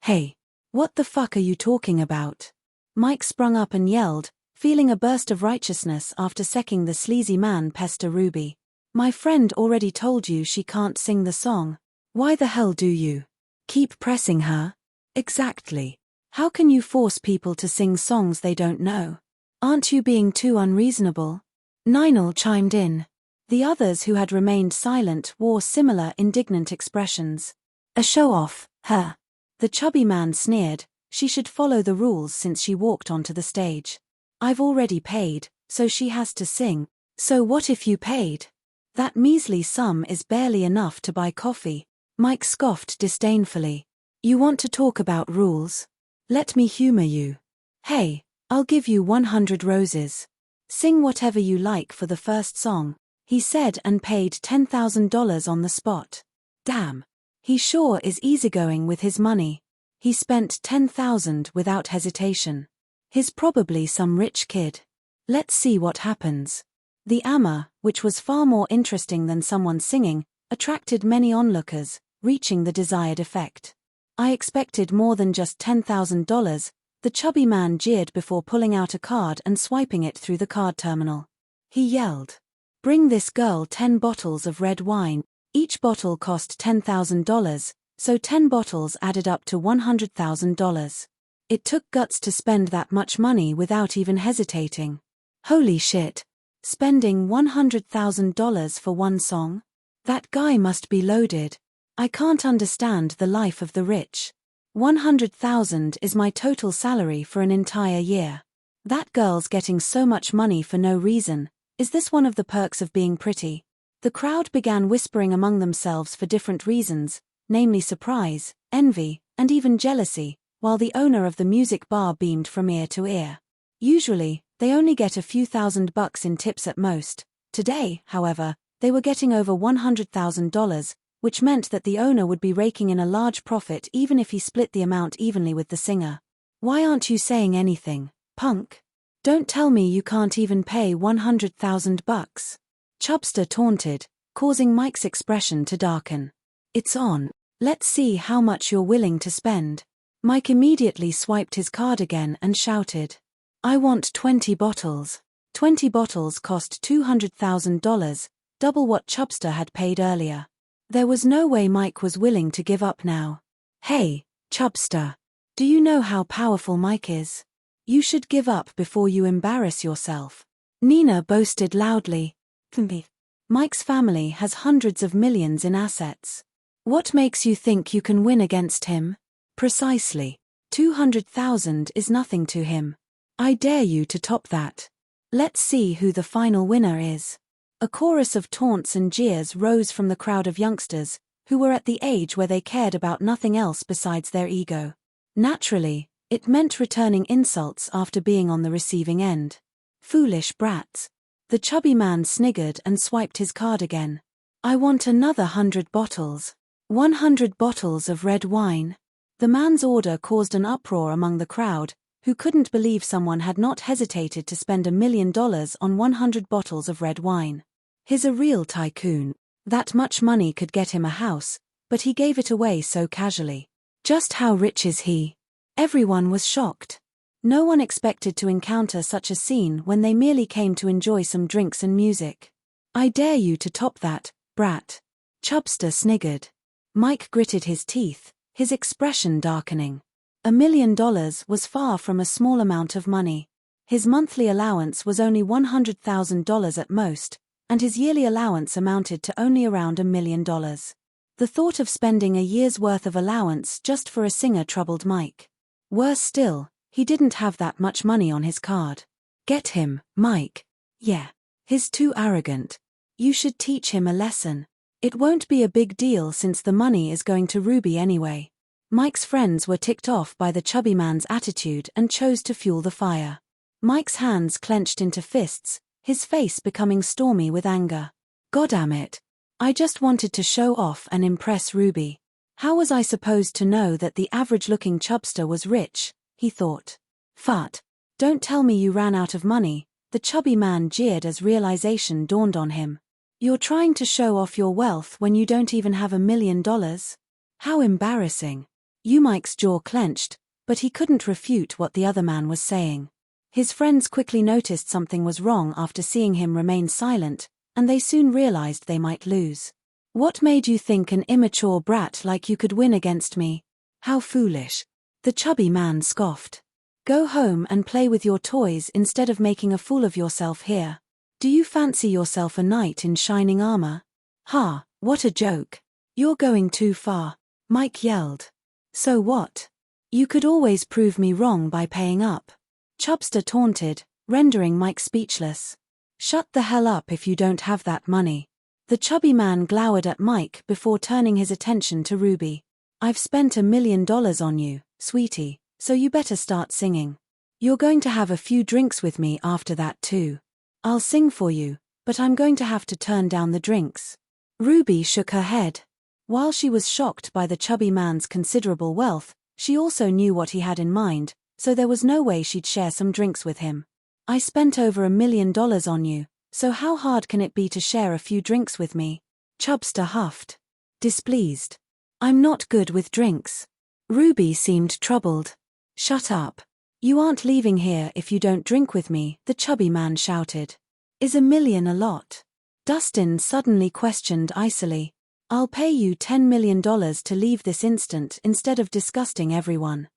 Hey, what the fuck are you talking about? Mike sprung up and yelled, feeling a burst of righteousness after secking the sleazy man pester Ruby. My friend already told you she can't sing the song. Why the hell do you keep pressing her? Exactly. How can you force people to sing songs they don't know? Aren't you being too unreasonable? Ninal chimed in. The others who had remained silent wore similar indignant expressions. A show-off, her. The chubby man sneered. She should follow the rules since she walked onto the stage. I've already paid, so she has to sing. So what if you paid? That measly sum is barely enough to buy coffee. Mike scoffed disdainfully. You want to talk about rules? Let me humor you. Hey, I'll give you 100 roses. Sing whatever you like for the first song, he said, and paid $10,000 on the spot. Damn. He sure is easygoing with his money. He spent $10,000 without hesitation. He's probably some rich kid. Let's see what happens. The AMA, which was far more interesting than someone singing, attracted many onlookers, reaching the desired effect. I expected more than just $10,000, the chubby man jeered before pulling out a card and swiping it through the card terminal. He yelled, "Bring this girl 10 bottles of red wine." Each bottle cost $10,000, so 10 bottles added up to $100,000. It took guts to spend that much money without even hesitating. Holy shit. Spending $100,000 for one song? That guy must be loaded. I can't understand the life of the rich. $100,000 is my total salary for an entire year. That girl's getting so much money for no reason. Is this one of the perks of being pretty? The crowd began whispering among themselves for different reasons, namely surprise, envy, and even jealousy, while the owner of the music bar beamed from ear to ear. Usually, they only get a few $1,000 in tips at most. Today, however, they were getting over $100,000, which meant that the owner would be raking in a large profit even if he split the amount evenly with the singer. Why aren't you saying anything, punk? Don't tell me you can't even pay $100,000. Chubster taunted, causing Mike's expression to darken. It's on. Let's see how much you're willing to spend. Mike immediately swiped his card again and shouted, I want 20 bottles. 20 bottles cost $200,000, double what Chubster had paid earlier. There was no way Mike was willing to give up now. Hey, Chubster. Do you know how powerful Mike is? You should give up before you embarrass yourself. Nina boasted loudly. Mike's family has hundreds of millions in assets. What makes you think you can win against him? Precisely. 200,000 is nothing to him. I dare you to top that. Let's see who the final winner is. A chorus of taunts and jeers rose from the crowd of youngsters, who were at the age where they cared about nothing else besides their ego. Naturally, it meant returning insults after being on the receiving end. Foolish brats. The chubby man sniggered and swiped his card again. I want another 100 bottles. 100 bottles of red wine. The man's order caused an uproar among the crowd, who couldn't believe someone had not hesitated to spend $1 million on 100 bottles of red wine. He's a real tycoon. That much money could get him a house, but he gave it away so casually. Just how rich is he? Everyone was shocked. No one expected to encounter such a scene when they merely came to enjoy some drinks and music. I dare you to top that, brat. Chubster sniggered. Mike gritted his teeth, his expression darkening. $1 million was far from a small amount of money. His monthly allowance was only $100,000 at most, and his yearly allowance amounted to only around $1 million. The thought of spending a year's worth of allowance just for a singer troubled Mike. Worse still, he didn't have that much money on his card. Get him, Mike. Yeah. He's too arrogant. You should teach him a lesson. It won't be a big deal since the money is going to Ruby anyway. Mike's friends were ticked off by the chubby man's attitude and chose to fuel the fire. Mike's hands clenched into fists, his face becoming stormy with anger. Goddamn, I just wanted to show off and impress Ruby. How was I supposed to know that the average-looking chubster was rich? He thought. Fut. Don't tell me you ran out of money, the chubby man jeered as realization dawned on him. You're trying to show off your wealth when you don't even have $1 million? How embarrassing. Mike's jaw clenched, but he couldn't refute what the other man was saying. His friends quickly noticed something was wrong after seeing him remain silent, and they soon realized they might lose. What made you think an immature brat like you could win against me? How foolish. The chubby man scoffed. Go home and play with your toys instead of making a fool of yourself here. Do you fancy yourself a knight in shining armor? Ha, what a joke. You're going too far, Mike yelled. So what? You could always prove me wrong by paying up. Chubster taunted, rendering Mike speechless. Shut the hell up if you don't have that money. The chubby man glowered at Mike before turning his attention to Ruby. I've spent $1 million on you, sweetie, so you better start singing. You're going to have a few drinks with me after that too. I'll sing for you, but I'm going to have to turn down the drinks. Ruby shook her head. While she was shocked by the chubby man's considerable wealth, she also knew what he had in mind, so there was no way she'd share some drinks with him. I spent over $1 million on you, so how hard can it be to share a few drinks with me? Chubster huffed. Displeased. I'm not good with drinks. Ruby seemed troubled. Shut up. You aren't leaving here if you don't drink with me, the chubby man shouted. Is $1 million a lot? Dustin suddenly questioned icily. I'll pay you $10 million to leave this instant instead of disgusting everyone.